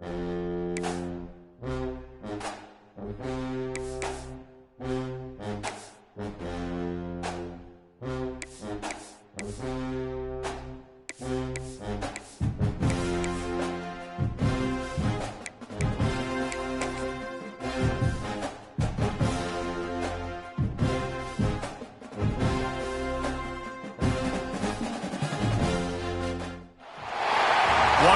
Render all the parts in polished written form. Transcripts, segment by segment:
One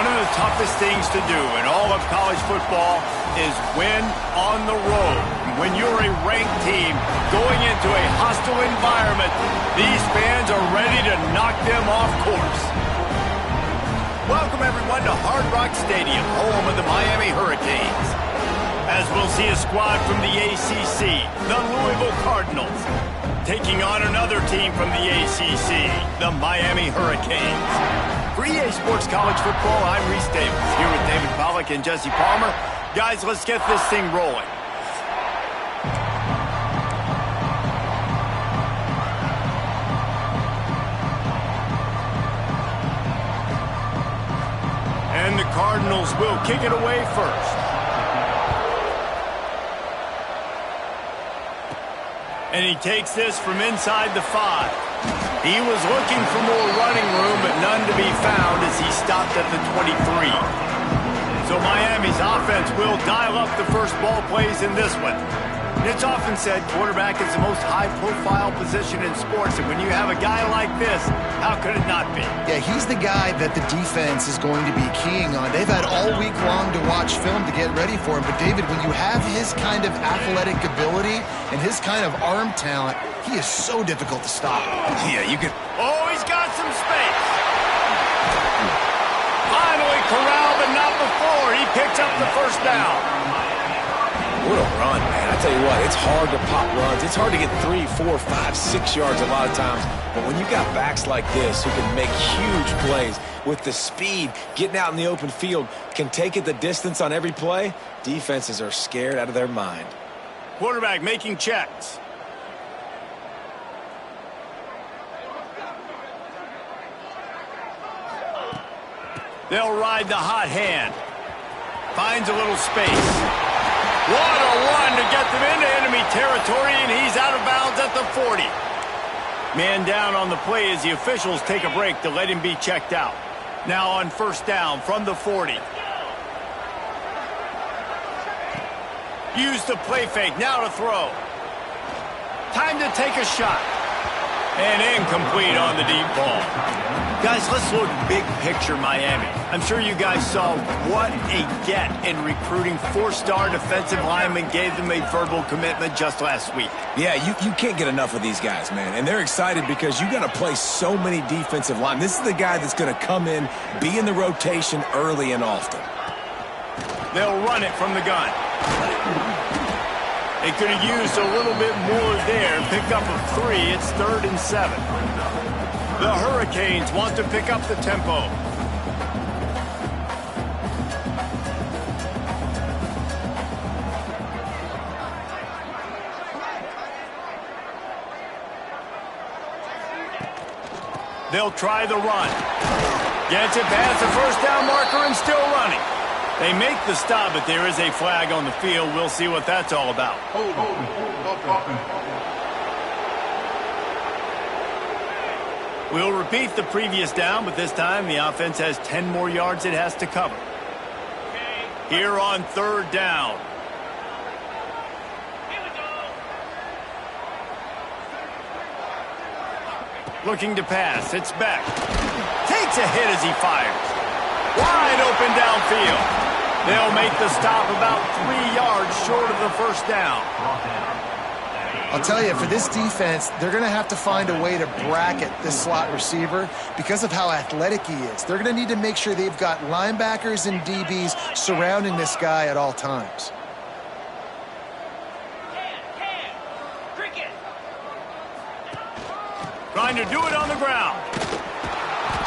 of the toughest things to do in all of college football is win on the road. When you're a ranked team going into a hostile environment, these fans are ready to knock them off course. Welcome everyone to Hard Rock Stadium, home of the Miami Hurricanes. As we'll see a squad from the ACC, the Louisville Cardinals, taking on another team from the ACC, the Miami Hurricanes. For EA Sports College Football, I'm Reese Davis, here with David Pollack and Jesse Palmer. Guys, let's get this thing rolling. And the Cardinals will kick it away first. And he takes this from inside the 5. He was looking for more running room, but none to be found as he stopped at the 23. So Miami's offense will dial up the first ball plays in this one. It's often said quarterback is the most high-profile position in sports, and when you have a guy like this, how could it not be? Yeah, he's the guy that the defense is going to be keying on. They've had all week long to watch film to get ready for him, but David, when you have his kind of athletic ability and his kind of arm talent, he is so difficult to stop. Yeah, you can... Oh, he's got some space. Finally corralled, but not before. He picks up the first down. What a run, man. I tell you what, it's hard to pop runs. It's hard to get 3, 4, 5, 6 yards a lot of times. But when you got backs like this who can make huge plays with the speed, getting out in the open field, can take it the distance on every play, defenses are scared out of their mind. Quarterback making checks. They'll ride the hot hand. Finds a little space. What a run to get them into enemy territory, and he's out of bounds at the 40. Man down on the play as the officials take a break to let him be checked out. Now on first down from the 40. Use the play fake, now to throw. Time to take a shot. And incomplete on the deep ball. Guys, let's look big picture Miami. I'm sure you guys saw what a get in recruiting. 4-star defensive linemen gave them a verbal commitment just last week. Yeah, you can't get enough of these guys, man. And they're excited because you got to play so many defensive linemen. This is the guy that's going to come in, be in the rotation early and often. They'll run it from the gun. They could have used a little bit more there. Pick up a 3. It's 3rd and 7. The Hurricanes want to pick up the tempo. They'll try the run. Gets it past the first down marker and still running. They make the stop, but there is a flag on the field. We'll see what that's all about. We'll repeat the previous down, but this time the offense has 10 more yards it has to cover. Here on 3rd down. Looking to pass. It's Beck. Takes a hit as he fires. Wide open downfield. They'll make the stop about 3 yards short of the first down. I'll tell you, for this defense, they're going to have to find a way to bracket this slot receiver because of how athletic he is. They're going to need to make sure they've got linebackers and DBs surrounding this guy at all times. Trying to do it on the ground.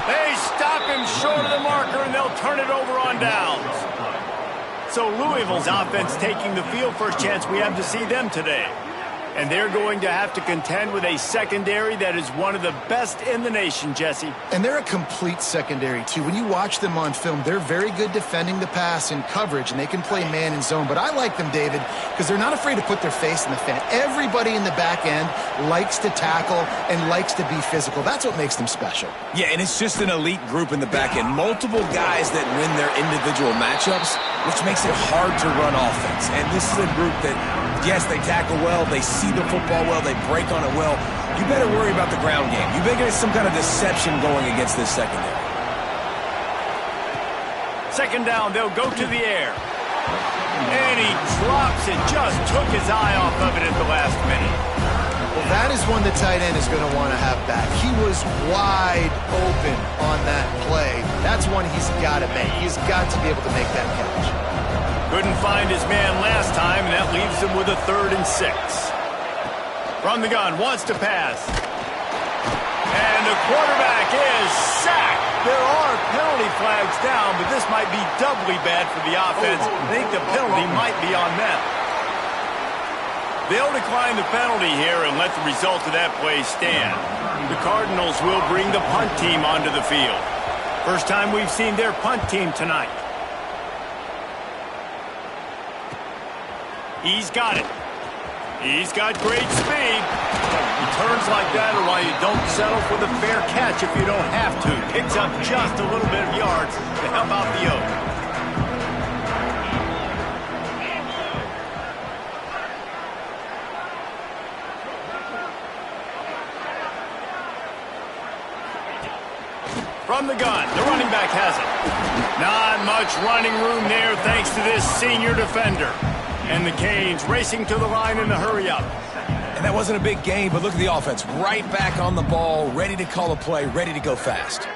They stop him short of the marker, and they'll turn it over on downs. So Louisville's offense taking the field for a chance we have to see them today. And they're going to have to contend with a secondary that is one of the best in the nation, Jesse. And they're a complete secondary, too. When you watch them on film, they're very good defending the pass in coverage, and they can play man and zone. But I like them, David, because they're not afraid to put their face in the fan. Everybody in the back end likes to tackle and likes to be physical. That's what makes them special. Yeah, and it's just an elite group in the back end. Multiple guys that win their individual matchups, which makes it hard to run offense. And this is a group that, yes, they tackle well, they see the football well, they break on it well. You better worry about the ground game. You better get some kind of deception going against this secondary. Second down, they'll go to the air. And he drops it, just took his eye off of it at the last minute. Well, that is one the tight end is going to want to have back. He was wide open on that play. That's one he's got to make. He's got to be able to make that catch. Couldn't find his man last time, and that leaves him with a 3rd and 6. From the gun, wants to pass. And the quarterback is sacked. There are penalty flags down, but this might be doubly bad for the offense. I think the penalty might be on them. They'll decline the penalty here and let the result of that play stand. The Cardinals will bring the punt team onto the field. First time we've seen their punt team tonight. He's got it. He's got great speed. Returns like that are why you don't settle for the fair catch if you don't have to. Picks up just a little bit of yards to help out the Oak. From the gun, the running back has it. Not much running room there thanks to this senior defender. And the Canes racing to the line in the hurry-up. And that wasn't a big gain, but look at the offense. Right back on the ball, ready to call a play, ready to go fast. The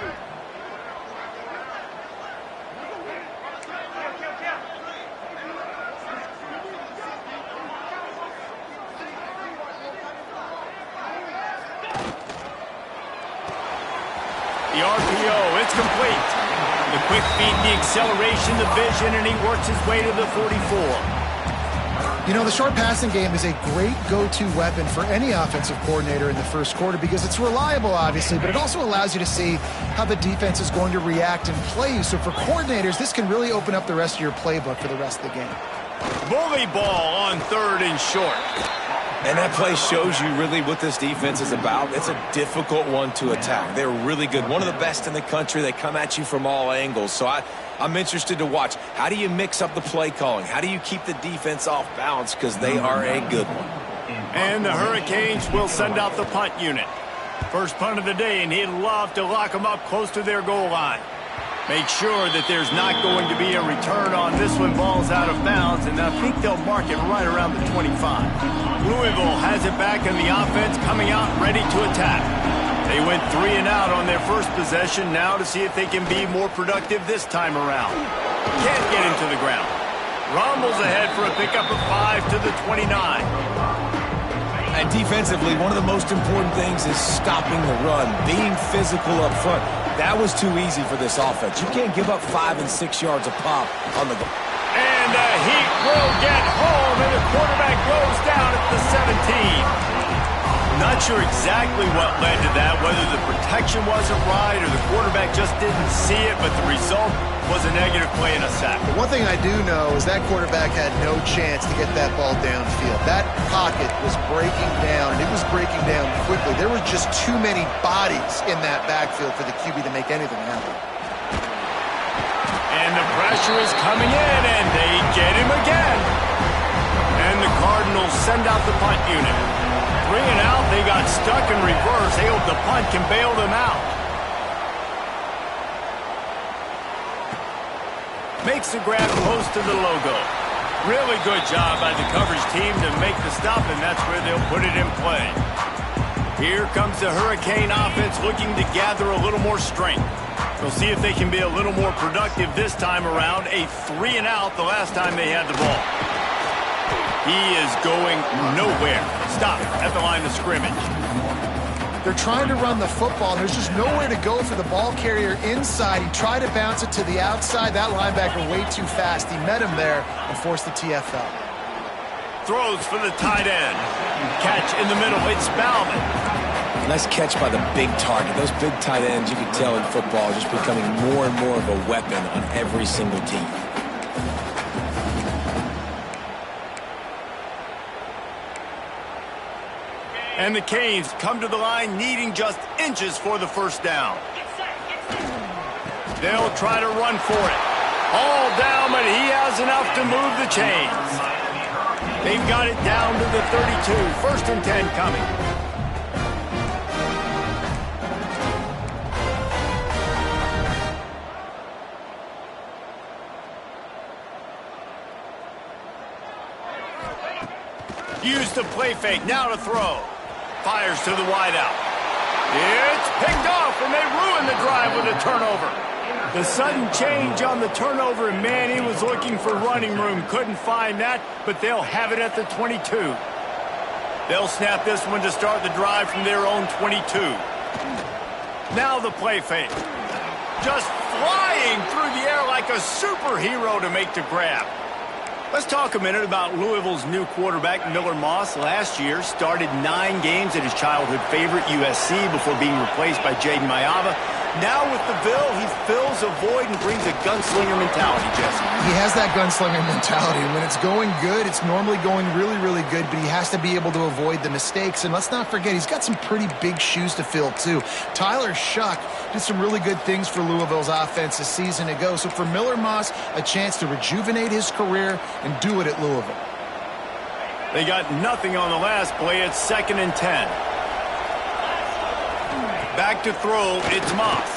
RPO, it's complete. The quick feed, the acceleration, the vision, and he works his way to the 44. You know, the short passing game is a great go-to weapon for any offensive coordinator in the first quarter because it's reliable, obviously, but it also allows you to see how the defense is going to react and play. So for coordinators, this can really open up the rest of your playbook for the rest of the game. Bully ball on 3rd and short. And that play shows you really what this defense is about. It's a difficult one to attack. They're really good. One of the best in the country. They come at you from all angles. So I'm interested to watch. How do you mix up the play calling? How do you keep the defense off balance? Because they are a good one. And the Hurricanes will send out the punt unit. First punt of the day, and he'd love to lock them up close to their goal line. Make sure that there's not going to be a return on this one. Ball's out of bounds, and I think they'll mark it right around the 25. Louisville has it back in the offense, coming out ready to attack. They went 3 and out on their first possession, now to see if they can be more productive this time around. Can't get him to the ground. Rumbles ahead for a pickup of 5 to the 29. And defensively, one of the most important things is stopping the run, being physical up front. That was too easy for this offense. You can't give up 5 and 6 yards a pop on the goal. And the Heat will get home, and the quarterback goes down at the 17. Not sure exactly what led to that, whether the protection wasn't right or the quarterback just didn't see it, but the result was a negative play and a sack. But one thing I do know is that quarterback had no chance to get that ball downfield. That pocket was breaking down, and it was breaking down quickly. There were just too many bodies in that backfield for the QB to make anything happen. And the pressure is coming in, and they get him again. And the Cardinals send out the punt unit. 3 and out, they got stuck in reverse. They hope the punt can bail them out. Makes the grab close to the logo. Really good job by the coverage team to make the stop, and that's where they'll put it in play. Here comes the Hurricane offense looking to gather a little more strength. They'll see if they can be a little more productive this time around. A 3 and out the last time they had the ball. He is going nowhere. Stop at the line of scrimmage. They're trying to run the football, and there's just nowhere to go for the ball carrier inside. He tried to bounce it to the outside. That linebacker way too fast. He met him there and forced the TFL. Throws for the tight end. Catch in the middle. It's Bauman. Nice catch by the big target. Those big tight ends, you can tell in football, are just becoming more and more of a weapon on every single team. And the Canes come to the line needing just inches for the first down. They'll try to run for it. All down, but he has enough to move the chains. They've got it down to the 32. 1st and 10 coming. Use the play fake. Now to throw. Fires to the wideout. It's picked off, and they ruin the drive with a turnover. The sudden change on the turnover, and man, he was looking for running room. Couldn't find that, but they'll have it at the 22. They'll snap this one to start the drive from their own 22. Now the play fake. Just flying through the air like a superhero to make the grab. Let's talk a minute about Louisville's new quarterback, Miller Moss. Last year, started 9 games at his childhood favorite, USC, before being replaced by Jaden Mayava. Now with the Bill, he fills a void and brings a gunslinger mentality, Jesse. He has that gunslinger mentality. When it's going good, it's normally going really, really good, but he has to be able to avoid the mistakes. And let's not forget, he's got some pretty big shoes to fill, too. Tyler Shuck did some really good things for Louisville's offense a season ago. So for Miller Moss, a chance to rejuvenate his career and do it at Louisville. They got nothing on the last play. It's 2nd and 10. Back to throw, it's Moss.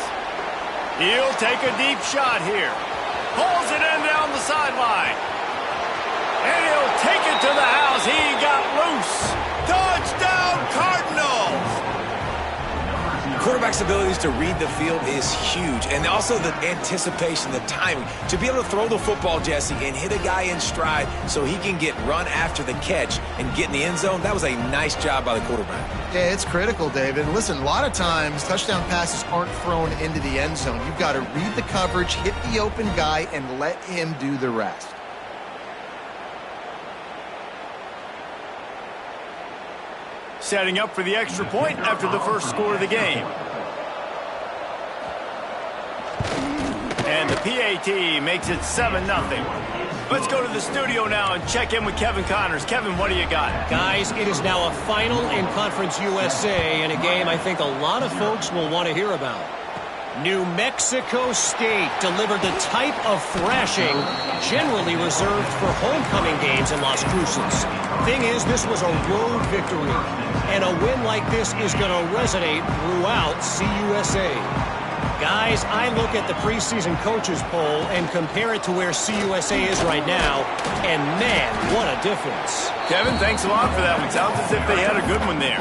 He'll take a deep shot here. Pulls it in down the sideline. And he'll take it to the house. He got loose. Touchdown, Cardinals! Quarterback's abilities to read the field is huge, and also the anticipation, the timing. To be able to throw the football, Jesse, and hit a guy in stride so he can get run after the catch and get in the end zone, that was a nice job by the quarterback. Yeah, it's critical, David. And listen, a lot of times touchdown passes aren't thrown into the end zone. You've got to read the coverage, hit the open guy, and let him do the rest. Setting up for the extra point after the first score of the game. And the PAT makes it 7-0. Let's go to the studio now and check in with Kevin Connors. Kevin, what do you got? Guys, it is now a final in Conference USA and a game I think a lot of folks will want to hear about. New Mexico State delivered the type of thrashing generally reserved for homecoming games in Las Cruces. Thing is, this was a road victory, and a win like this is going to resonate throughout CUSA. Guys, I look at the preseason coaches poll and compare it to where CUSA is right now, and man, what a difference. Kevin, thanks a lot for that one. Sounds as if they had a good one there.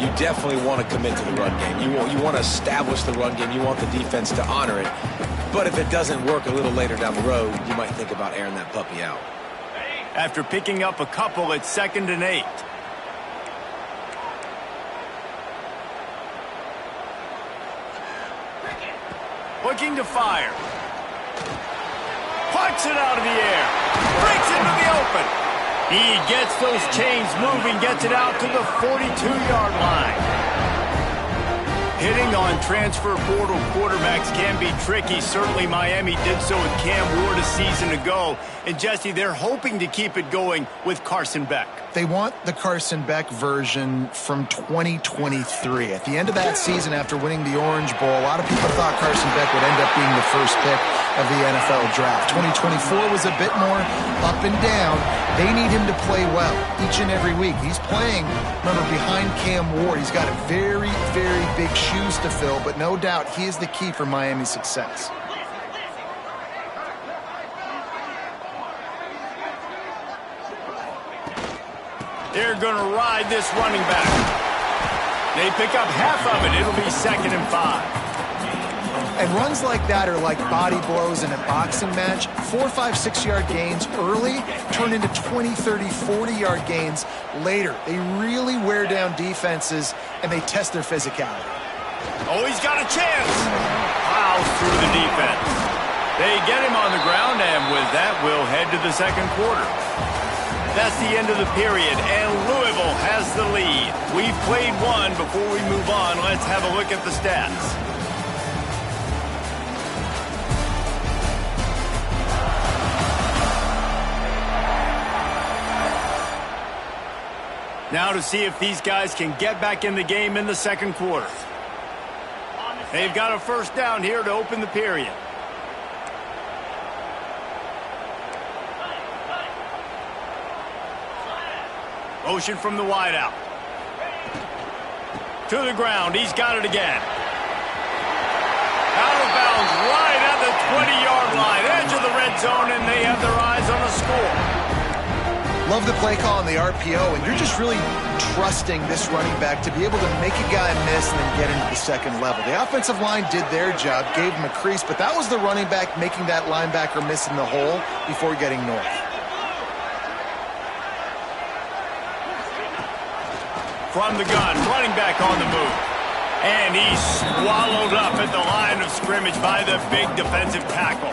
You definitely want to commit to the run game. You want to establish the run game. You want the defense to honor it. But if it doesn't work a little later down the road, you might think about airing that puppy out. After picking up a couple, it's 2nd and 8. Looking to fire. Puts it out of the air. Breaks into the open. He gets those chains moving, gets it out to the 42-yard line. Hitting on transfer portal quarterbacks can be tricky. Certainly Miami did so with Cam Ward a season ago. And Jesse, they're hoping to keep it going with Carson Beck. They want the Carson Beck version from 2023. At the end of that season, after winning the Orange Bowl, a lot of people thought Carson Beck would end up being the first pick of the NFL draft. 2024 was a bit more up and down. They need him to play well each and every week. He's playing, remember, behind Cam Ward. He's got very, very big shoes to fill, but no doubt he is the key for Miami's success. They're going to ride this running back. They pick up half of it. It'll be 2nd and 5. And runs like that are like body blows in a boxing match. 4, 5, 6-yard gains early turn into 20, 30, 40-yard gains later. They really wear down defenses, and they test their physicality. Oh, he's got a chance. Plows through the defense. They get him on the ground, and with that, we'll head to the second quarter. That's the end of the period, and Louisville has the lead. We've played one. Before we move on, let's have a look at the stats. Now to see if these guys can get back in the game in the second quarter. They've got a first down here to open the period. Motion from the wideout. To the ground. He's got it again. Out of bounds right at the 20-yard line. Edge of the red zone, and they have their eyes on the score. Love the play call on the RPO, and you're just really trusting this running back to be able to make a guy miss and then get into the second level. The offensive line did their job, gave him a crease, but that was the running back making that linebacker miss in the hole before getting north. From the gun, running back on the move. And he's swallowed up at the line of scrimmage by the big defensive tackle.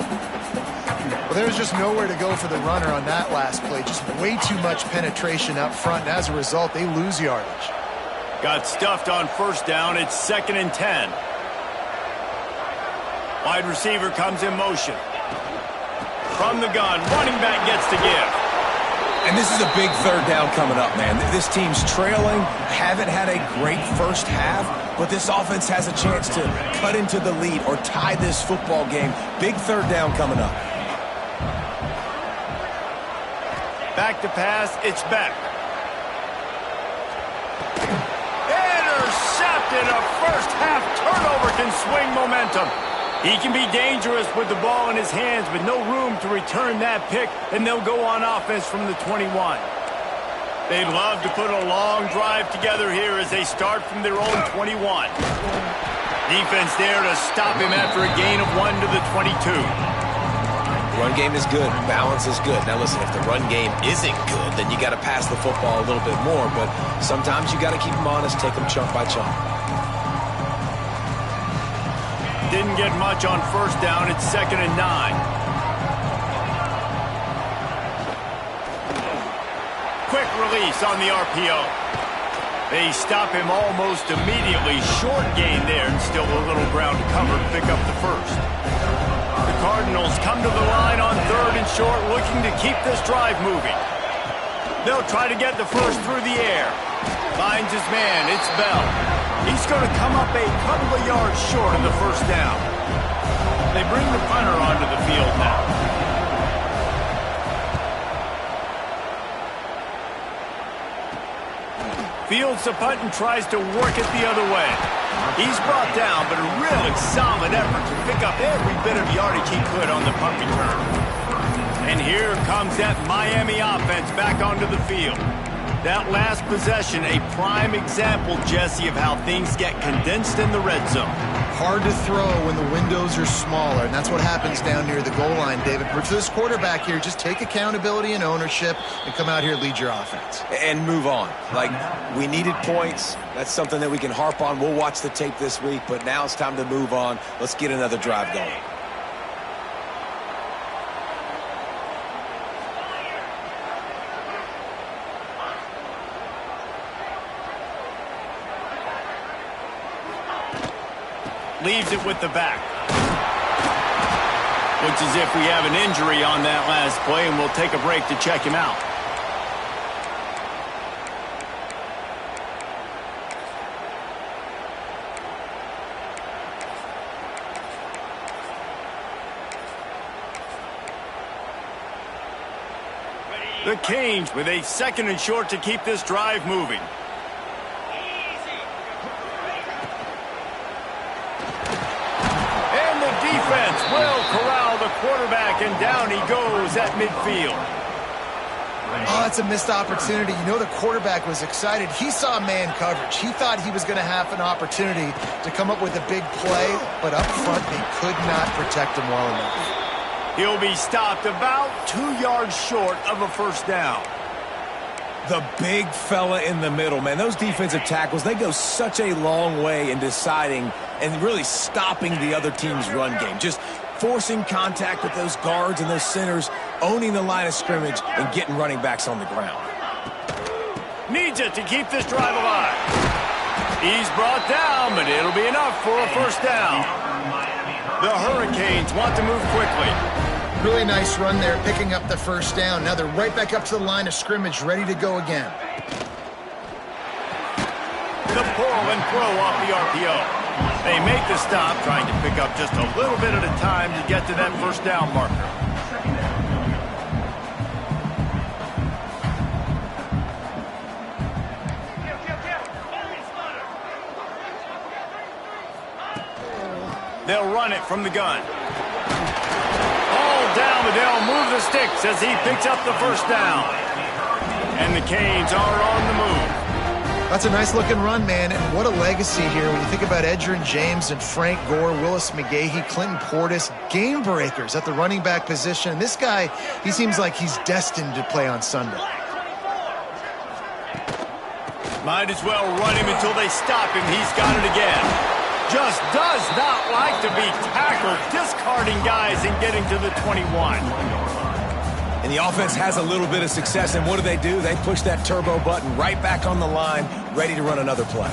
Well, there was just nowhere to go for the runner on that last play. Just way too much penetration up front, and as a result, they lose yardage. Got stuffed on first down. It's 2nd and 10. Wide receiver comes in motion. From the gun, running back gets to give. And this is a big third down coming up, man. This team's trailing, haven't had a great first half, but this offense has a chance to cut into the lead or tie this football game. Big third down coming up. Back to pass, it's Beck. Intercepted. A first half turnover can swing momentum. He can be dangerous with the ball in his hands, but no room to return that pick, and they'll go on offense from the 21. They'd love to put a long drive together here as they start from their own 21. Defense there to stop him after a gain of 1 to the 22. Run game is good. Balance is good. Now, listen, if the run game isn't good, then you got to pass the football a little bit more, but sometimes you got to keep them honest, take them chunk by chunk. Didn't get much on first down. It's 2nd and 9. Quick release on the RPO. They stop him almost immediately. Short gain there, and still a little ground to cover to pick up the first. The Cardinals come to the line on 3rd and short, looking to keep this drive moving. They'll try to get the first through the air. Finds his man. It's Bell. He's going to come up a couple of yards short of the first down. They bring the punter onto the field now. Fields the punt and tries to work it the other way. He's brought down, but a really solid effort to pick up every bit of yardage he could on the punt return. And here comes that Miami offense back onto the field. That last possession, a prime example, Jesse, of how things get condensed in the red zone. Hard to throw when the windows are smaller, and that's what happens down near the goal line, David. But for this quarterback here, just take accountability and ownership and come out here and lead your offense. And move on. Like, we needed points. That's something that we can harp on. We'll watch the tape this week, but now it's time to move on. Let's get another drive going. Leaves it with the back. Looks as if we have an injury on that last play, and we'll take a break to check him out. The Canes with a 2nd and short to keep this drive moving. Defense will corral the quarterback, and down he goes at midfield. Oh, that's a missed opportunity. You know, the quarterback was excited. He saw man coverage. He thought he was going to have an opportunity to come up with a big play, but up front they could not protect him well enough. He'll be stopped about 2 yards short of a first down. The big fella in the middle, man. Those defensive tackles, they go such a long way in deciding and really stopping the other team's run game. Just forcing contact with those guards and those centers, owning the line of scrimmage, and getting running backs on the ground. Needs it to keep this drive alive. He's brought down, but it'll be enough for a first down. The Hurricanes want to move quickly. Really nice run there, picking up the first down. Now they're right back up to the line of scrimmage, ready to go again. The pull and throw off the RPO. They make the stop, trying to pick up just a little bit at a time to get to that first down marker. They'll run it from the gun. All down, but they'll move the sticks as he picks up the first down. And the Canes are on the move. That's a nice-looking run, man, and what a legacy here. When you think about Edgerrin James and Frank Gore, Willis McGahee, Clinton Portis, game breakers at the running back position. This guy, he seems like he's destined to play on Sunday. Might as well run him until they stop him. He's got it again. Just does not like to be tackled, discarding guys and getting to the 21. And the offense has a little bit of success, and what do? They push that turbo button right back on the line, ready to run another play.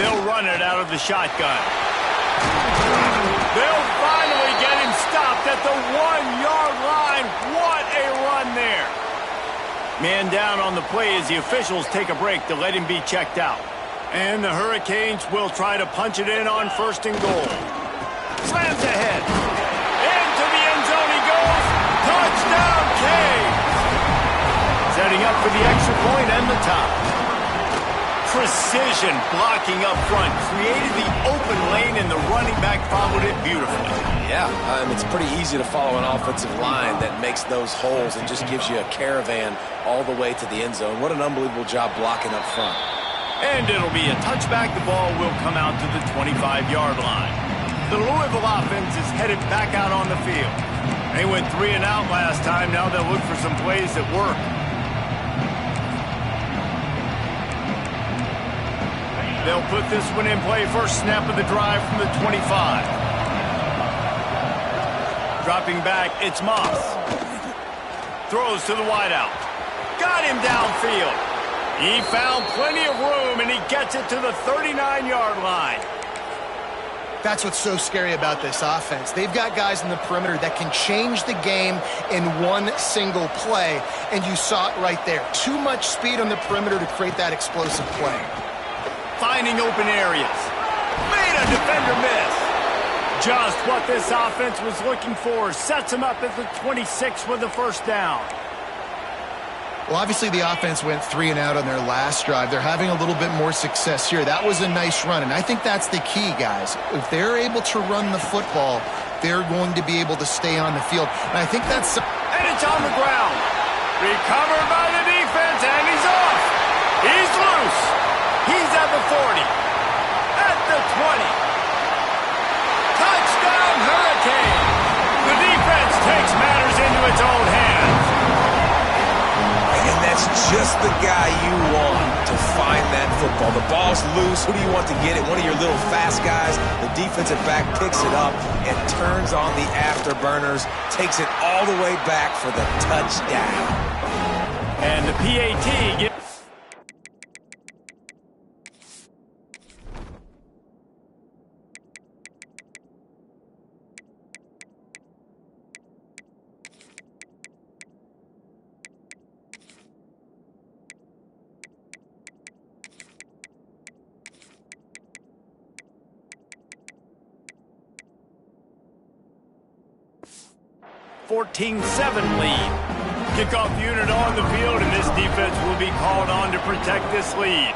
They'll run it out of the shotgun. They'll finally get him stopped at the 1-yard line. What a run there. Man down on the play as the officials take a break to let him be checked out. And the Hurricanes will try to punch it in on first and goal. Slams ahead. Into the end zone he goes. Touchdown, Canes. Setting up for the extra point and the top. Precision blocking up front. Created the open lane and the running back followed it beautifully. Yeah, it's pretty easy to follow an offensive line that makes those holes and just gives you a caravan all the way to the end zone. What an unbelievable job blocking up front. And it'll be a touchback. The ball will come out to the 25-yard line. The Louisville offense is headed back out on the field. They went 3 and out last time. Now they'll look for some plays that work. They'll put this one in play. First snap of the drive from the 25. Dropping back, it's Moss. Throws to the wideout. Got him downfield. He found plenty of room, and he gets it to the 39-yard line. That's what's so scary about this offense. They've got guys in the perimeter that can change the game in one single play, and you saw it right there. Too much speed on the perimeter to create that explosive play. Finding open areas. Made a defender miss. Just what this offense was looking for. Sets him up at the 26 with the first down. Well, obviously the offense went 3 and out on their last drive. They're having a little bit more success here. That was a nice run, and I think that's the key, guys. If they're able to run the football, they're going to be able to stay on the field. And I think that's... And it's on the ground. Recovered by the defense, and he's off. He's loose. He's at the 40. At the 20. Touchdown, Hurricane. The defense takes matters into its own hands. And that's just the guy you want to find that football. The ball's loose. Who do you want to get it? One of your little fast guys. The defensive back picks it up and turns on the afterburners, takes it all the way back for the touchdown. And the PAT gets... (14-7) lead. Kickoff unit on the field, and this defense will be called on to protect this lead.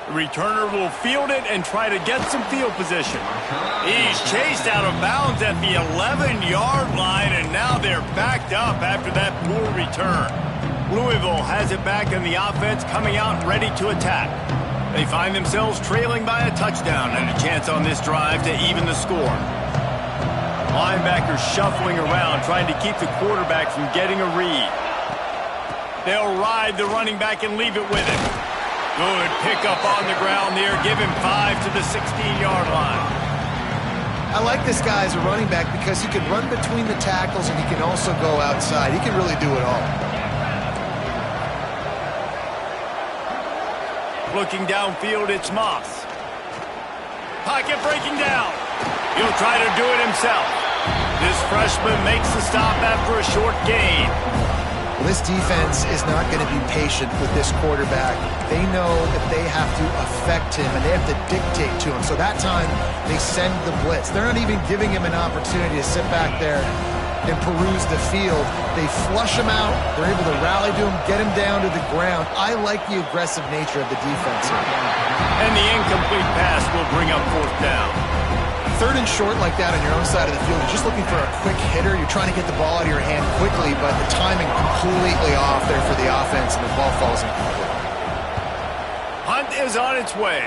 The returner will field it and try to get some field position. He's chased out of bounds at the 11-yard line, and now they're backed up after that poor return. Louisville has it back in the offense, coming out ready to attack. They find themselves trailing by a touchdown and a chance on this drive to even the score. Linebackers shuffling around, trying to keep the quarterback from getting a read. They'll ride the running back and leave it with him. Good pickup on the ground there. Give him 5 to the 16-yard line. I like this guy as a running back because he can run between the tackles and he can also go outside. He can really do it all. Looking downfield, it's Moss. Pocket breaking down. He'll try to do it himself. This freshman makes the stop after a short gain. Well, this defense is not going to be patient with this quarterback. They know that they have to affect him, and they have to dictate to him. So that time, they send the blitz. They're not even giving him an opportunity to sit back there and peruse the field. They flush him out. They're able to rally to him, get him down to the ground. I like the aggressive nature of the defense here. And the incomplete pass will bring up 4th down. 3rd and short like that on your own side of the field, you're just looking for a quick hitter. You're trying to get the ball out of your hand quickly, but the timing completely off there for the offense, and the ball falls incomplete. Hunt is on its way.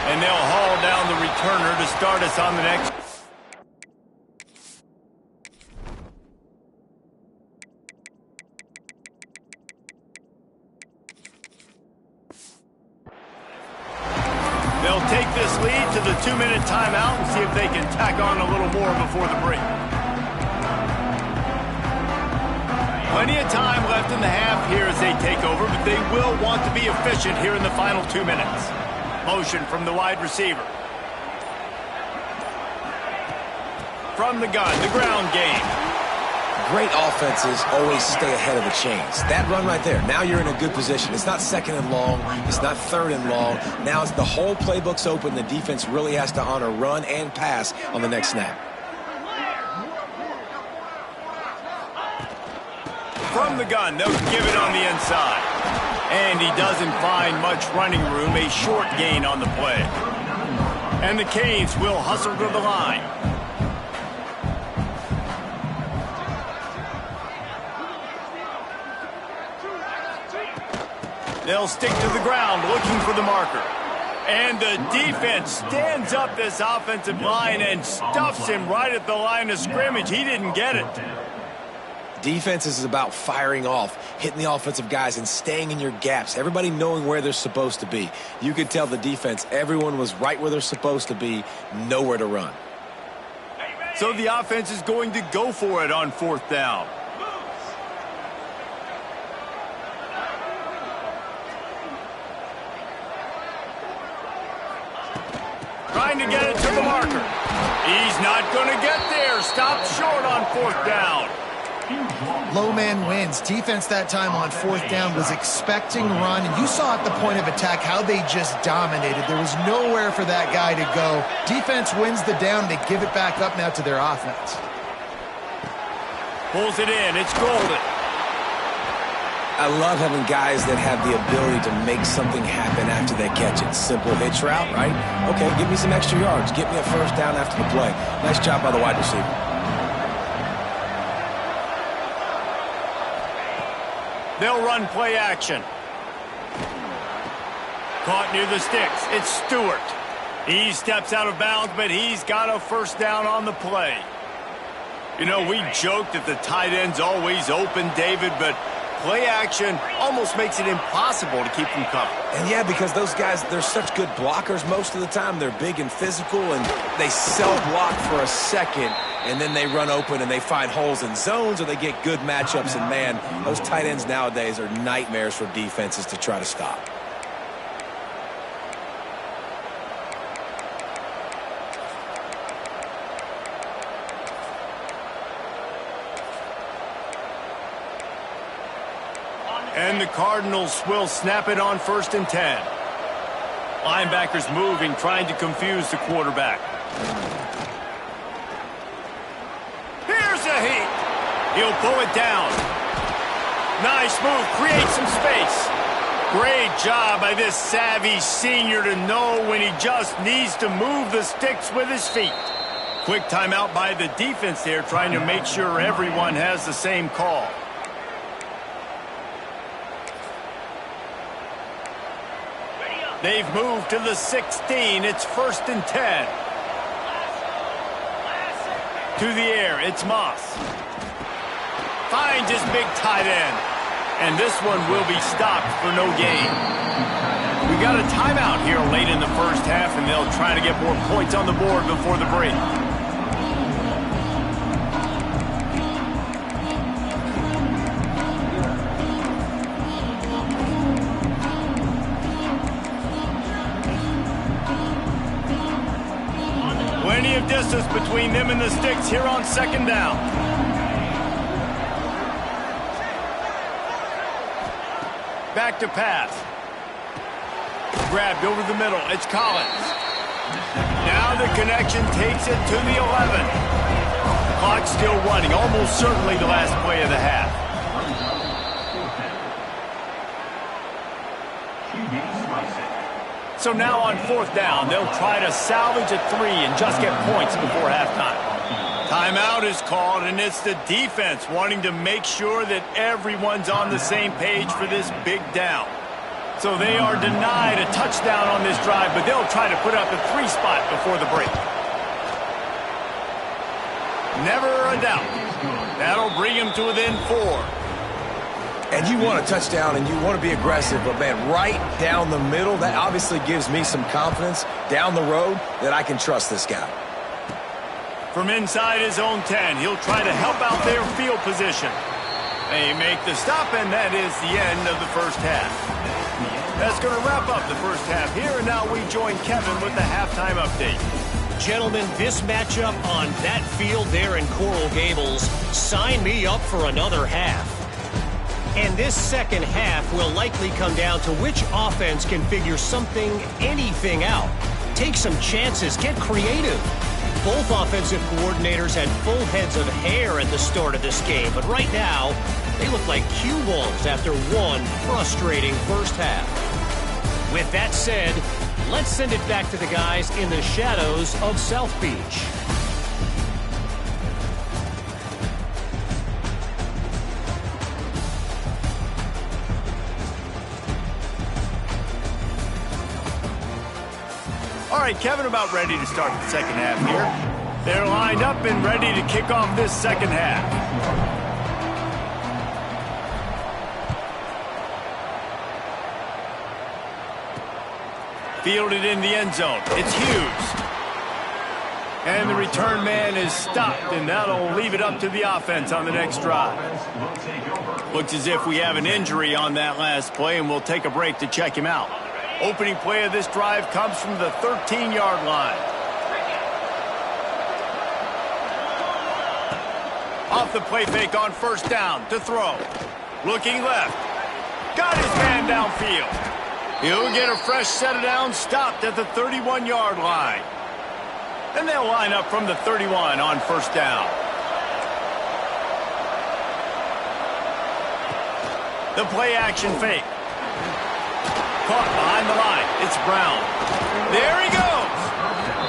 And they'll haul down the returner to start us on the next. They'll take this lead to the 2-minute timeout and see if they can tack on a little more before the break. Plenty of time left in the half here as they take over, but they will want to be efficient here in the final 2 minutes. Motion from the wide receiver. From the gun, the ground game. Great offenses always stay ahead of the chains. That run right there, now you're in a good position. It's not 2nd and long. It's not 3rd and long. Now it's the whole playbook's open. The defense really has to honor run and pass on the next snap. From the gun, they'll give it on the inside. And he doesn't find much running room, a short gain on the play. And the Canes will hustle to the line. They'll stick to the ground looking for the marker. And the defense stands up this offensive line and stuffs him right at the line of scrimmage. He didn't get it. Defense is about firing off, hitting the offensive guys, and staying in your gaps. Everybody knowing where they're supposed to be. You could tell the defense, everyone was right where they're supposed to be, nowhere to run. So the offense is going to go for it on 4th down. Trying to get it to the marker. He's not going to get there. Stopped short on 4th down. Low man wins. Defense that time on 4th down was expecting run, and you saw at the point of attack how they just dominated. There was nowhere for that guy to go. Defense wins the down. They give it back up now to their offense. Pulls it in. It's golden. I love having guys that have the ability to make something happen after they catch it. Simple hitch route, right? Okay, give me some extra yards. Get me a 1st down after the play. Nice job by the wide receiver. They'll run play action. Caught near the sticks. It's Stewart. He steps out of bounds, but he's got a 1st down on the play. You know, we joked that the tight end's always open, David, but play action almost makes it impossible to keep them covered. And yeah, because those guys, they're such good blockers most of the time. They're big and physical, and they self-block for a second, and then they run open and they find holes in zones, or they get good matchups. And, man, those tight ends nowadays are nightmares for defenses to try to stop. And the Cardinals will snap it on 1st and 10. Linebackers moving, trying to confuse the quarterback. Here's a heat. He'll pull it down. Nice move, create some space. Great job by this savvy senior to know when he just needs to move the sticks with his feet. Quick timeout by the defense there, trying to make sure everyone has the same call. They've moved to the 16. It's 1st and 10. To the air, it's Moss. Finds his big tight end. And this one will be stopped for no gain. We got a timeout here late in the first half, and they'll try to get more points on the board before the break. Plenty of distance between them and the sticks here on second down. Back to pass. Grabbed over the middle. It's Collins. Now the connection takes it to the 11. Clock still running. Almost certainly the last play of the half. So now on fourth down, they'll try to salvage a 3 and just get points before halftime. Timeout is called, and it's the defense wanting to make sure that everyone's on the same page for this big down. So they are denied a touchdown on this drive, but they'll try to put up a 3 spot before the break. Never a doubt. That'll bring him to within 4. And you want a touchdown and you want to be aggressive, but, man, right down the middle, that obviously gives me some confidence down the road that I can trust this guy. From inside his own 10, he'll try to help out their field position. They make the stop, and that is the end of the first half. That's going to wrap up the first half here, and now we join Kevin with the halftime update. Gentlemen, this matchup on that field there in Coral Gables, sign me up for another half. And this second half will likely come down to which offense can figure something, anything out. Take some chances, get creative. Both offensive coordinators had full heads of hair at the start of this game, but right now, they look like cue balls after one frustrating first half. With that said, let's send it back to the guys in the shadows of South Beach. All right, Kevin, about ready to start the second half here. They're lined up and ready to kick off this second half. Fielded in the end zone. It's Hughes. And the return man is stopped, and that'll leave it up to the offense on the next drive. Looks as if we have an injury on that last play, and we'll take a break to check him out. Opening play of this drive comes from the 13-yard line. Off the play fake on first down to throw. Looking left. Got his man downfield. He'll get a fresh set of downs stopped at the 31-yard line. And they'll line up from the 31 on first down. The play action fake. Caught behind the line. It's Brown. There he goes.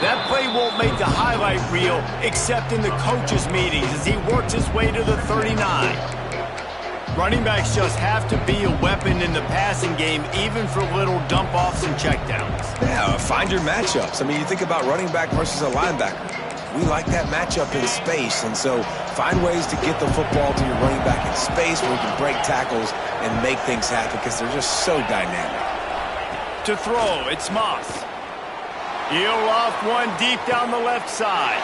That play won't make the highlight reel except in the coaches' meetings as he works his way to the 39. Running backs just have to be a weapon in the passing game, even for little dump-offs and checkdowns. Yeah, find your matchups. I mean, you think about running back versus a linebacker. We like that matchup in space, and so find ways to get the football to your running back in space where we can break tackles and make things happen because they're just so dynamic. To throw, it's Moss. He'll loft one deep down the left side.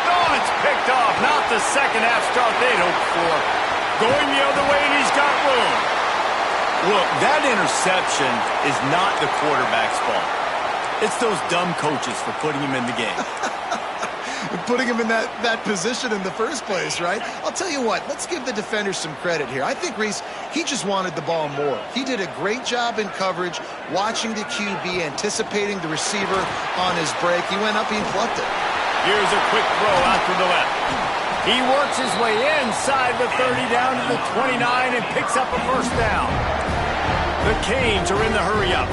Oh, it's picked off. Not the second half start they'd hoped for. Going the other way, and he's got room. Look, that interception is not the quarterback's fault. It's those dumb coaches for putting him in the game. Putting him in that position in the first place, right? I'll tell you what, let's give the defender some credit here. I think, Reese, he just wanted the ball more. He did a great job in coverage, watching the QB, anticipating the receiver on his break. He went up, he plucked it. Here's a quick throw out to the left. He works his way inside the 30 down to the 29 and picks up a first down. The Canes are in the hurry-up.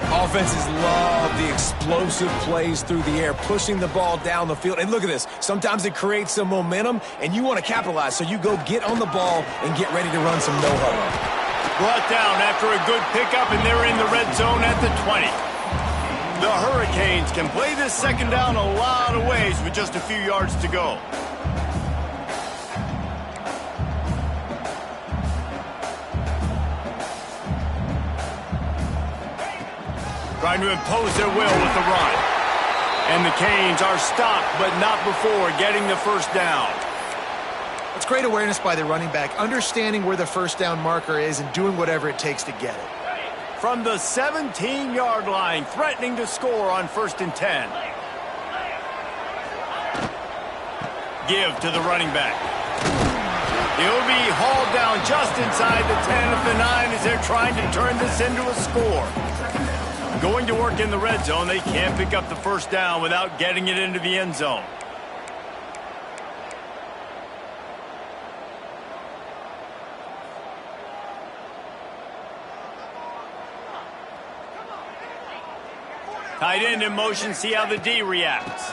Offenses love the explosive plays through the air, pushing the ball down the field. And look at this. Sometimes it creates some momentum, and you want to capitalize. So you go get on the ball and get ready to run some no-huddle. Brought down after a good pickup, and they're in the red zone at the 20. The Hurricanes can play this second down a lot of ways with just a few yards to go. trying to impose their will with the run. And the Canes are stopped, but not before getting the first down. It's great awareness by the running back, understanding where the first down marker is and doing whatever it takes to get it. From the 17-yard line, threatening to score on 1st and 10. Give to the running back. He'll be hauled down just inside the 10 of the 9 as they're trying to turn this into a score. Going to work in the red zone, they can't pick up the first down without getting it into the end zone. Tight end in motion, see how the D reacts.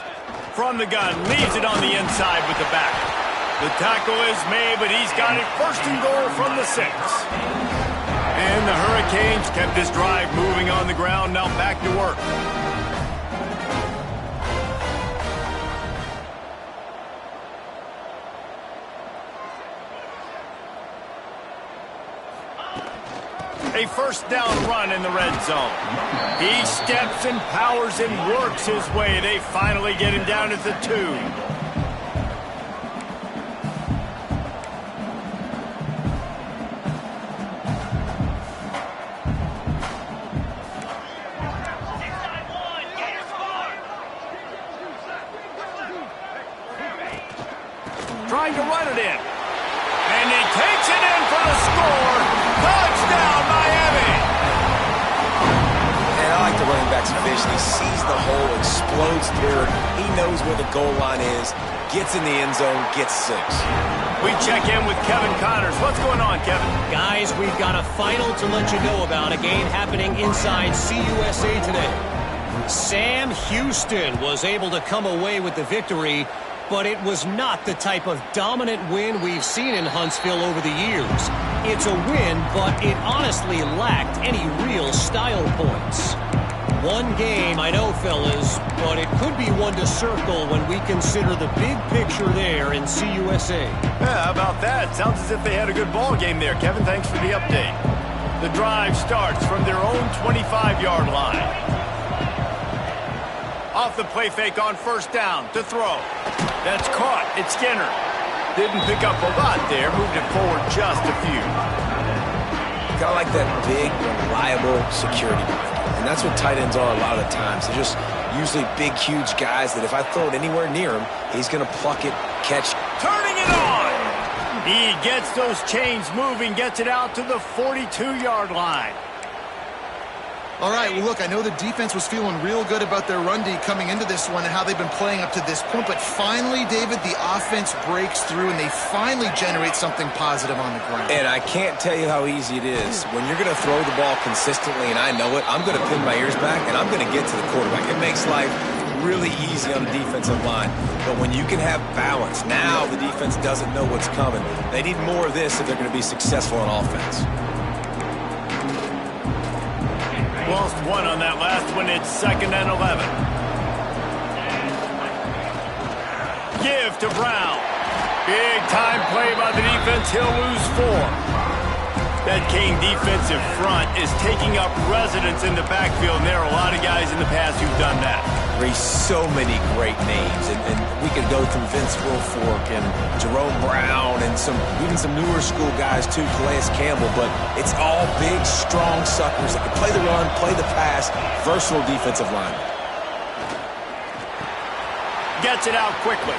From the gun, leaves it on the inside with the back. The tackle is made, but he's got it 1st and goal from the 6. And the Hurricanes kept this drive moving on the ground, now back to work. A first down run in the red zone. He steps and powers and works his way. They finally get him down at the 2. Trying to run it in. And he takes it in for the score. Touchdown, Miami! And I like the running back's vision. He sees the hole, explodes through it. He knows where the goal line is, gets in the end zone, gets 6. We check in with Kevin Connors. What's going on, Kevin? Guys, we've got a final to let you know about, a game happening inside CUSA today. Sam Houston was able to come away with the victory, but it was not the type of dominant win we've seen in Huntsville over the years. It's a win, but it honestly lacked any real style points. One game, I know, fellas, but it could be one to circle when we consider the big picture there in CUSA. Yeah, how about that? Sounds as if they had a good ball game there, Kevin. Thanks for the update. The drive starts from their own 25-yard line. Off the play fake on first down to throw. That's caught. It's Skinner. Didn't pick up a lot there. Moved it forward just a few. Kind of like that big, reliable security blanket. And that's what tight ends are a lot of the times. They're just usually big, huge guys that if I throw it anywhere near him, he's going to pluck it, catch. Turning it on. He gets those chains moving, gets it out to the 42-yard line. All right, well, look, I know the defense was feeling real good about their run D coming into this one and how they've been playing up to this point, but finally, David, the offense breaks through and they finally generate something positive on the ground. And I can't tell you how easy it is. When you're going to throw the ball consistently, and I know it, I'm going to pin my ears back and I'm going to get to the quarterback. It makes life really easy on the defensive line. But when you can have balance, now the defense doesn't know what's coming. They need more of this if they're going to be successful on offense. Lost one on that last one. It's 2nd and 11. Give to Brown. Big time play by the defense. He'll lose 4. That Cane defensive front is taking up residence in the backfield, and there are a lot of guys in the past who've done that. So many great names, and we could go through Vince Wilfork and Jerome Brown and even some newer school guys too, Calais Campbell, but it's all big, strong suckers that can play the run, play the pass, versatile defensive line. Gets it out quickly.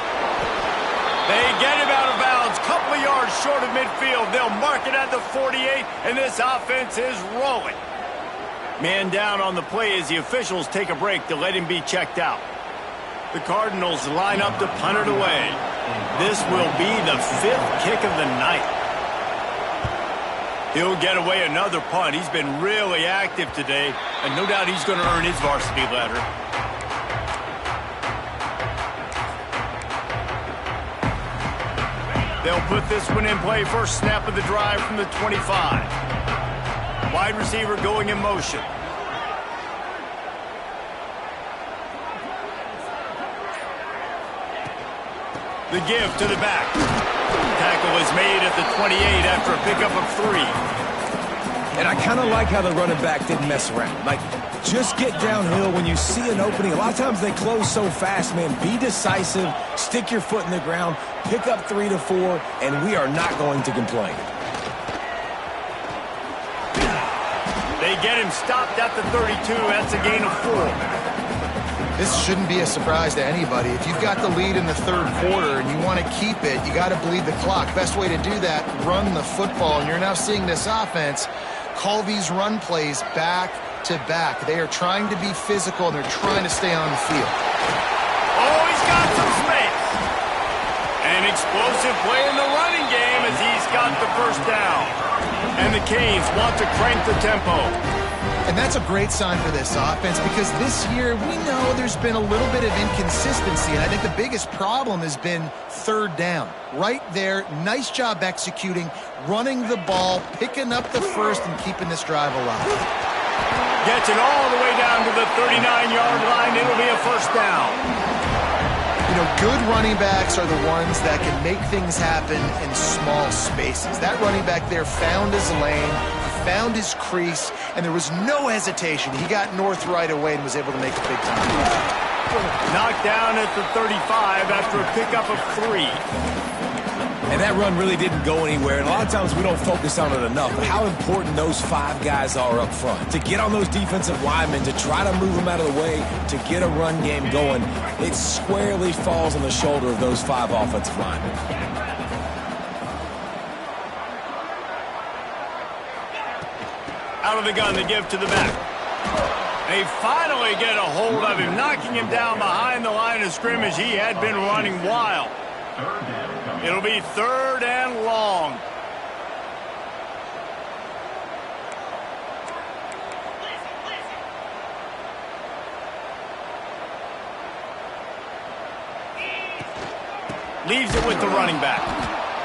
They get him out of bounds, couple of yards short of midfield. They'll mark it at the 48, and this offense is rolling. Man down on the play as the officials take a break to let him be checked out. The Cardinals line up to punt it away. This will be the 5th kick of the night. He'll get away another punt. He's been really active today, and no doubt he's going to earn his varsity letter. They'll put this one in play. First snap of the drive from the 25. Wide receiver going in motion. The give to the back. Tackle is made at the 28 after a pickup of 3. And I kind of like how the running back didn't mess around. Like, Just get downhill when you see an opening. A lot of times they close so fast, man. Be decisive, stick your foot in the ground, pick up 3 to 4, and we are not going to complain. They get him stopped at the 32. That's a gain of 4. This shouldn't be a surprise to anybody. If you've got the lead in the third quarter and you want to keep it, you got to bleed the clock. Best way to do that, run the football. And you're now seeing this offense call these run plays back to back. They are trying to be physical, and they're trying to stay on the field. Oh, he's got some space. An explosive play in the running game as he's got the first down. And the Canes want to crank the tempo. And that's a great sign for this offense, because this year we know there's been a little bit of inconsistency, and I think the biggest problem has been third down. Right there, nice job executing, running the ball, picking up the first, and keeping this drive alive. Gets it all the way down to the 39-yard line. It'll be a first down. You know, good running backs are the ones that can make things happen in small spaces. That running back there found his lane, found his crease, and there was no hesitation. He got north right away and was able to make a big time. Knocked down at the 35 after a pickup of 3. And that run really didn't go anywhere. And a lot of times we don't focus on it enough. But how important those 5 guys are up front. To get on those defensive linemen, to try to move them out of the way, to get a run game going, it squarely falls on the shoulder of those 5 offensive linemen. Out of the gun, they give to the back. They finally get a hold of him, knocking him down behind the line of scrimmage. He had been running wild. It'll be 3rd and long. Leaves it with the running back.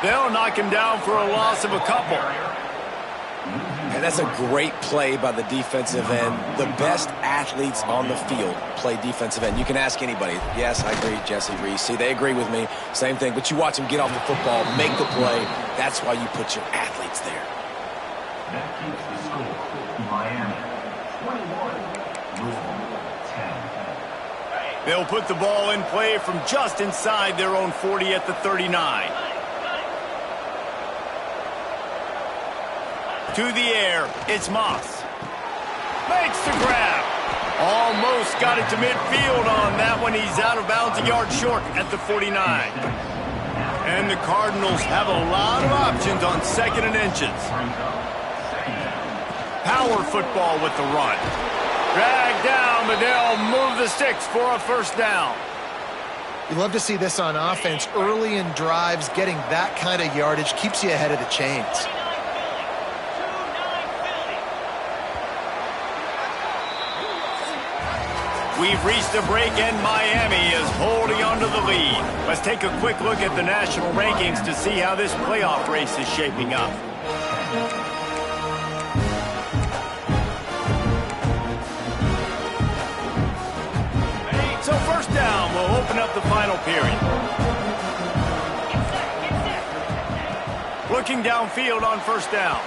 They'll knock him down for a loss of a couple. And that's a great play by the defensive end. The best athletes on the field play defensive end. You can ask anybody. Yes, I agree, Jesse Reese. See, they agree with me. Same thing. But you watch them get off the football, make the play. That's why you put your athletes there. That keeps the score. Miami, 21, 10. They'll put the ball in play from just inside their own 40 at the 39. To the air, it's Moss. Makes the grab. Almost got it to midfield on that one. He's out of bounds, a yard short at the 49. And the Cardinals have a lot of options on 2nd and inches. Power football with the run. Dragged down, but they'll move the sticks for a first down. You love to see this on offense. Early in drives, getting that kind of yardage keeps you ahead of the chains. We've reached a break, and Miami is holding on to the lead. Let's take a quick look at the national rankings to see how this playoff race is shaping up. So first down, we'll open up the final period. Looking downfield on first down.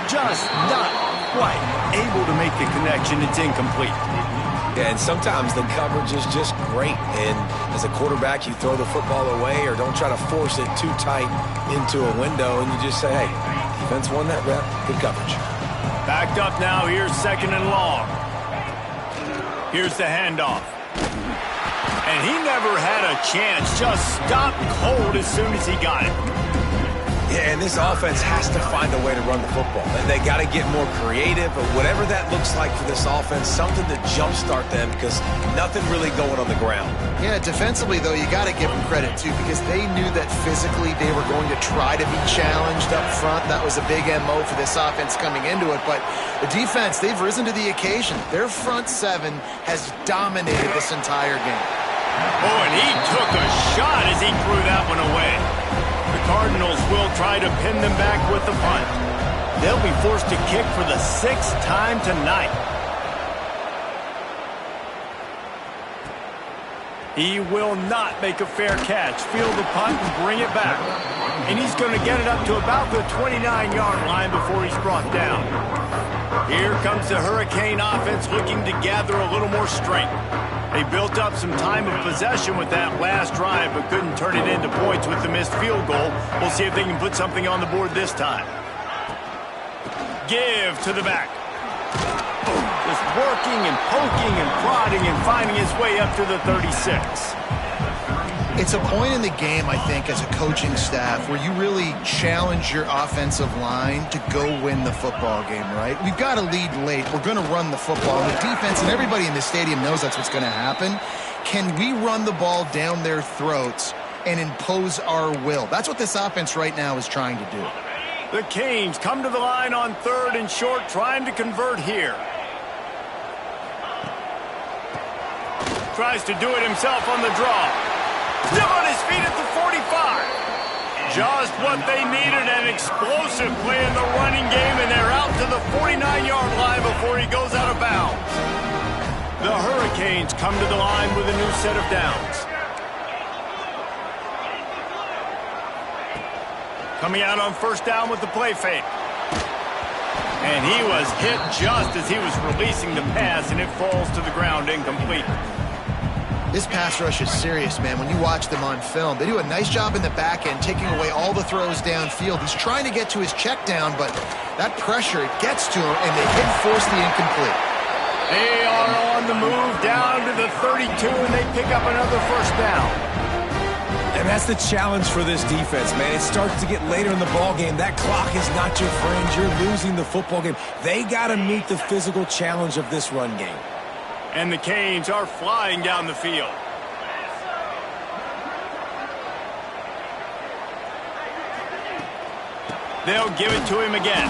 Just not quite able to make the connection. It's incomplete. Yeah, and sometimes the coverage is just great. And as a quarterback, you throw the football away or don't try to force it too tight into a window, and you just say, hey, defense won that rep. Good coverage. Backed up now. Here's 2nd and long. Here's the handoff. And he never had a chance. Just stopped cold as soon as he got it. Yeah, and this offense has to find a way to run the football. They got to get more creative, but whatever that looks like for this offense, something to jumpstart them, because nothing really going on the ground. Yeah, defensively, though, you got to give them credit, too, because they knew that physically they were going to try to be challenged up front. That was a big MO for this offense coming into it. But the defense, they've risen to the occasion. Their front 7 has dominated this entire game. Oh, and he took a shot as he threw that one away. The Cardinals will try to pin them back with the punt. They'll be forced to kick for the 6th time tonight. He will not make a fair catch. Field the punt and bring it back. And he's going to get it up to about the 29-yard line before he's brought down. Here comes the Hurricane offense looking to gather a little more strength. They built up some time of possession with that last drive, but couldn't turn it into points with the missed field goal. We'll see if they can put something on the board this time. Give to the back. Just working and poking and prodding and finding his way up to the 36. It's a point in the game, I think, as a coaching staff where you really challenge your offensive line to go win the football game, right? We've got to lead late. We're going to run the football. And the defense and everybody in the stadium knows that's what's going to happen. Can we run the ball down their throats and impose our will? That's what this offense right now is trying to do. The Canes come to the line on 3rd and short, trying to convert here. Tries to do it himself on the draw. Still on his feet at the 45. Just what they needed, an explosive play in the running game, and they're out to the 49-yard line before he goes out of bounds. The Hurricanes come to the line with a new set of downs. Coming out on 1st down with the play fake. And he was hit just as he was releasing the pass, and it falls to the ground incomplete. This pass rush is serious, man. When you watch them on film, they do a nice job in the back end, taking away all the throws downfield. He's trying to get to his check down, but that pressure, it gets to him, and they hit force the incomplete. They are on the move down to the 32, and they pick up another 1st down. And that's the challenge for this defense, man. It starts to get later in the ball game. That clock is not your friend. You're losing the football game. They got to meet the physical challenge of this run game. And the Canes are flying down the field. They'll give it to him again.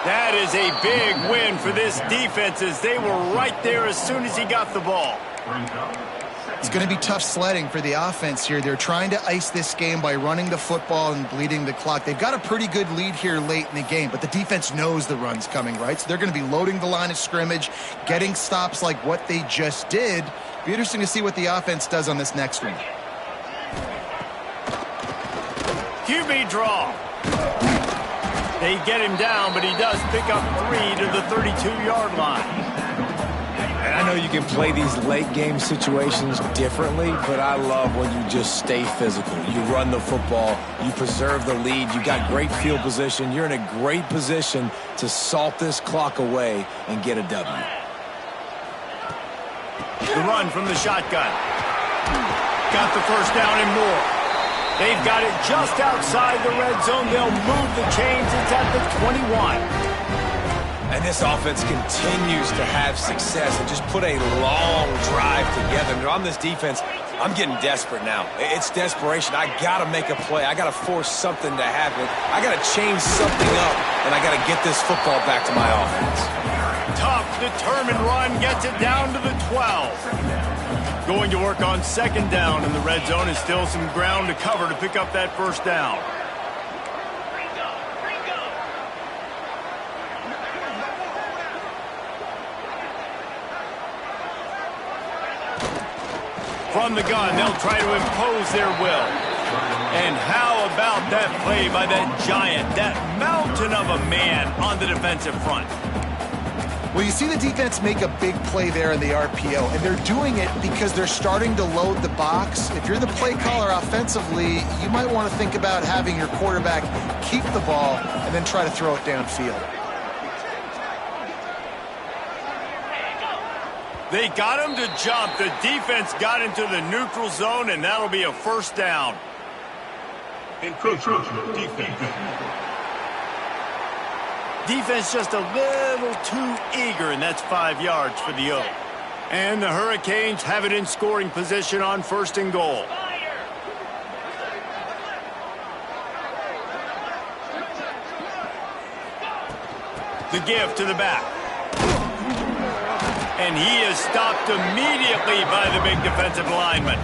That is a big win for this defense, as they were right there as soon as he got the ball. It's going to be tough sledding for the offense here. They're trying to ice this game by running the football and bleeding the clock. They've got a pretty good lead here late in the game, but the defense knows the run's coming, right? So they're going to be loading the line of scrimmage, getting stops like what they just did. Be interesting to see what the offense does on this next one. QB draw. They get him down, but he does pick up 3 to the 32-yard line. And I know you can play these late game situations differently, but I love when you just stay physical. You run the football, you preserve the lead, you got great field position, you're in a great position to salt this clock away and get a W. The run from the shotgun. Got the 1st down and more. They've got it just outside the red zone. They'll move the chains. It's at the 21. And this offense continues to have success and just put a long drive together. And on this defense, I'm getting desperate now. It's desperation. I got to make a play. I got to force something to happen. I got to change something up, and I got to get this football back to my offense. Tough, determined run gets it down to the 12. Going to work on 2nd down in the red zone, and still some ground to cover to pick up that 1st down. From the gun, they'll try to impose their will. And how about that play by that giant, that mountain of a man on the defensive front? Well, you see the defense make a big play there in the RPO, and they're doing it because they're starting to load the box. If you're the play caller offensively, you might want to think about having your quarterback keep the ball and then try to throw it downfield. They got him to jump. The defense got into the neutral zone, and that'll be a 1st down. Encroachment defense. Defense just a little too eager, and that's 5 yards for the O. And the Hurricanes have it in scoring position on 1st and goal. The give to the back. And he is stopped immediately by the big defensive lineman.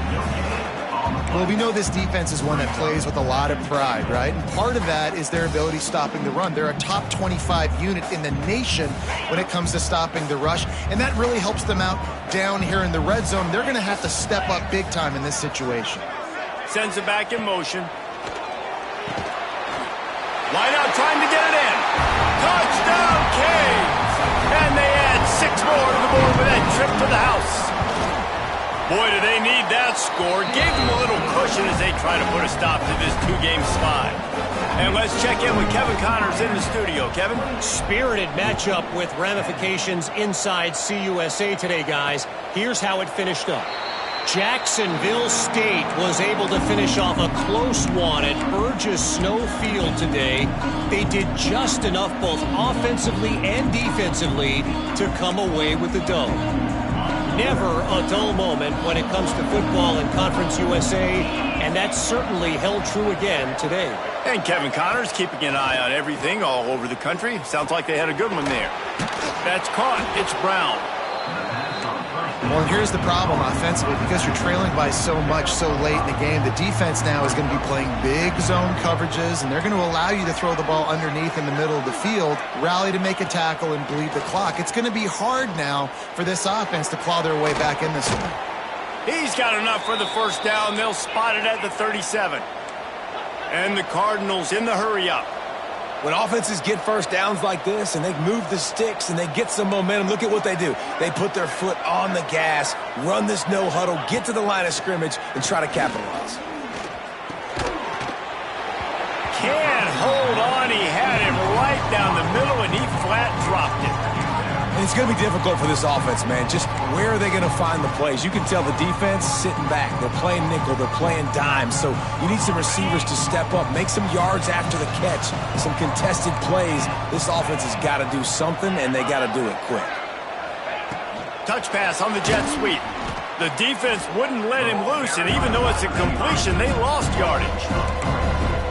Well, we know this defense is one that plays with a lot of pride, right? And part of that is their ability stopping the run. They're a top 25 unit in the nation when it comes to stopping the rush, and that really helps them out down here in the red zone. They're going to have to step up big time in this situation. Sends it back in motion. Wide out trying to get it in. Touchdown, Canes! the house. Boy, do they need that score. Gave them a little cushion as they try to put a stop to this two-game slide. And let's check in with Kevin Connors in the studio. Kevin? Spirited matchup with ramifications inside CUSA today, guys. Here's how it finished up. Jacksonville State was able to finish off a close one at Burgess Snow Field today. They did just enough both offensively and defensively to come away with the dub. Never a dull moment when it comes to football in Conference USA, and that certainly held true again today. And Kevin Connors keeping an eye on everything all over the country. Sounds like they had a good one there. That's caught. It's Brown. Well, here's the problem offensively. Because you're trailing by so much so late in the game, the defense now is going to be playing big zone coverages, and they're going to allow you to throw the ball underneath in the middle of the field, rally to make a tackle, and bleed the clock. It's going to be hard now for this offense to claw their way back in this one. He's got enough for the first down. They'll spot it at the 37. And the Cardinals in the hurry-up. When offenses get first downs like this and they move the sticks and they get some momentum, look at what they do. They put their foot on the gas, run this no huddle, get to the line of scrimmage, and try to capitalize. Can't hold on. He had him right down the middle, and he flat dropped it. And it's going to be difficult for this offense, man. Just where are they going to find the plays? You can tell the defense sitting back. They're playing nickel. They're playing dime. So you need some receivers to step up, make some yards after the catch, some contested plays. This offense has got to do something, and they got to do it quick. Touch pass on the jet sweep. The defense wouldn't let him loose, and even though it's a completion, they lost yardage.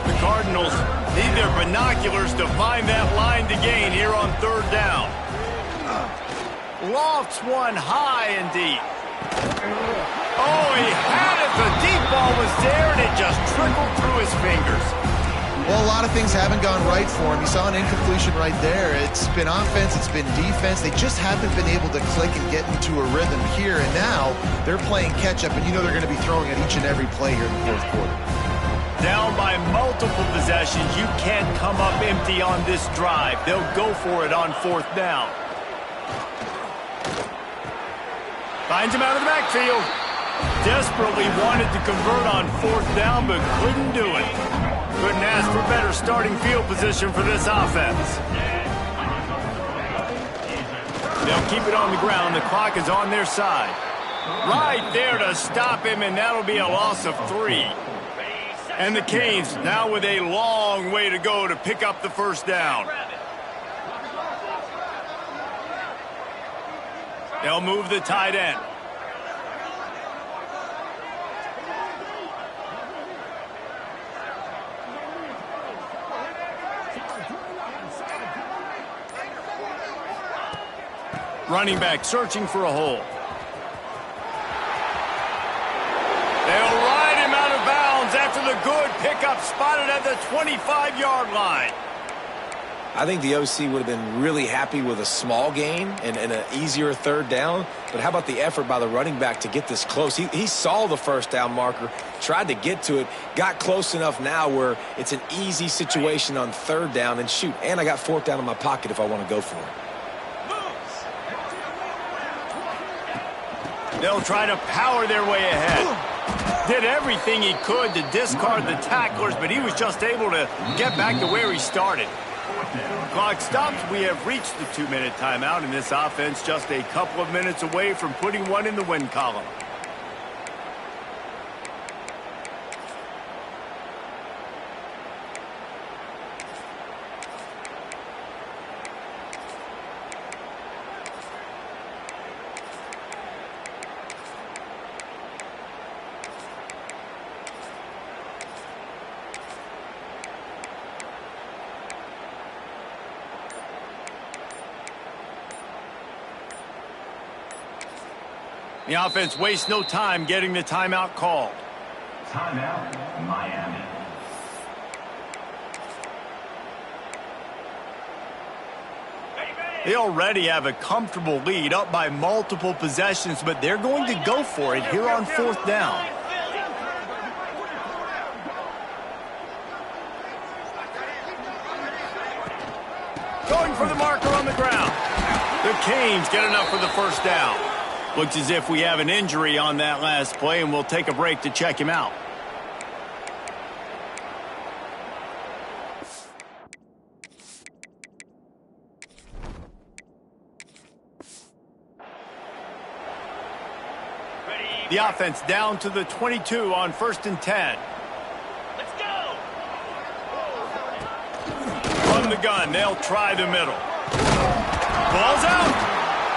The Cardinals need their binoculars to find that line to gain here on third down. Lofts one high and deep. Oh, he had it. The deep ball was there, and it just trickled through his fingers. Well, a lot of things haven't gone right for him. You saw an incompletion right there. It's been offense, it's been defense. They just haven't been able to click and get into a rhythm here. And now they're playing catch-up, and you know they're going to be throwing at each and every play here in the fourth quarter. Down by multiple possessions, you can't come up empty on this drive. They'll go for it on fourth down. Finds him out of the backfield. Desperately wanted to convert on fourth down, but couldn't do it. Couldn't ask for better starting field position for this offense. They'll keep it on the ground. The clock is on their side. Right there to stop him, and that'll be a loss of 3. And the Canes now with a long way to go to pick up the first down. They'll move the tight end. Running back searching for a hole. They'll ride him out of bounds after the good pickup spotted at the 25-yard line. I think the OC would have been really happy with a small gain and an easier third down. But how about the effort by the running back to get this close? He saw the first down marker, tried to get to it, got close enough now where it's an easy situation on third down. And shoot, and I got fourth down in my pocket if I want to go for it. They'll try to power their way ahead. Did everything he could to discard the tacklers, but he was just able to get back to where he started. Clock stops. We have reached the 2-minute timeout, and this offense just a couple of minutes away from putting one in the win column. The offense wastes no time getting the timeout called. Timeout, Miami. They already have a comfortable lead up by multiple possessions, but they're going to go for it here on fourth down. Going for the marker on the ground. The Canes get enough for the first down. Looks as if we have an injury on that last play, and we'll take a break to check him out. The offense down to the 22 on 1st and 10. Let's go! From the gun, they'll try the middle. Ball's out.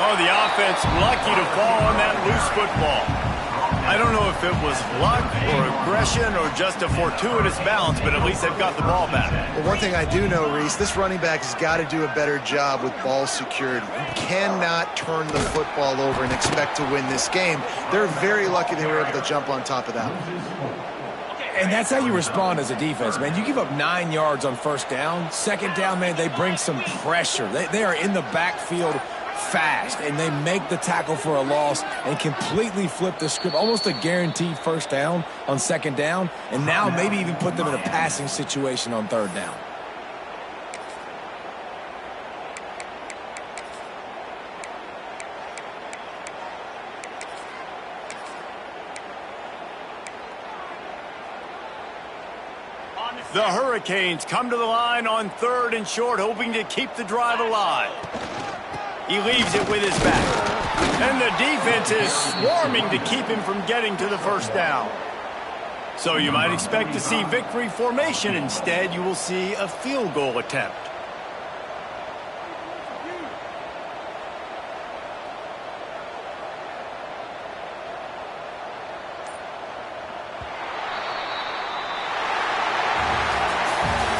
Oh, the offense lucky to fall on that loose football. I don't know if it was luck or aggression or just a fortuitous bounce, but at least they've got the ball back. Well, one thing I do know, Reese, this running back has got to do a better job with ball security. You cannot turn the football over and expect to win this game. They're very lucky they were able to jump on top of that one. And that's how you respond as a defense, man. You give up 9 yards on 1st down. 2nd down, man, they bring some pressure. They are in the backfield fast, and they make the tackle for a loss and completely flip the script. Almost a guaranteed 1st down on 2nd down, and now maybe even put them in a passing situation on 3rd down. The Hurricanes come to the line on 3rd and short, hoping to keep the drive alive. He leaves it with his back. And the defense is swarming to keep him from getting to the 1st down. So you might expect to see victory formation. Instead, you will see a field goal attempt.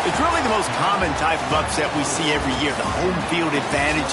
It's really the most common type of upset we see every year. The home field advantage is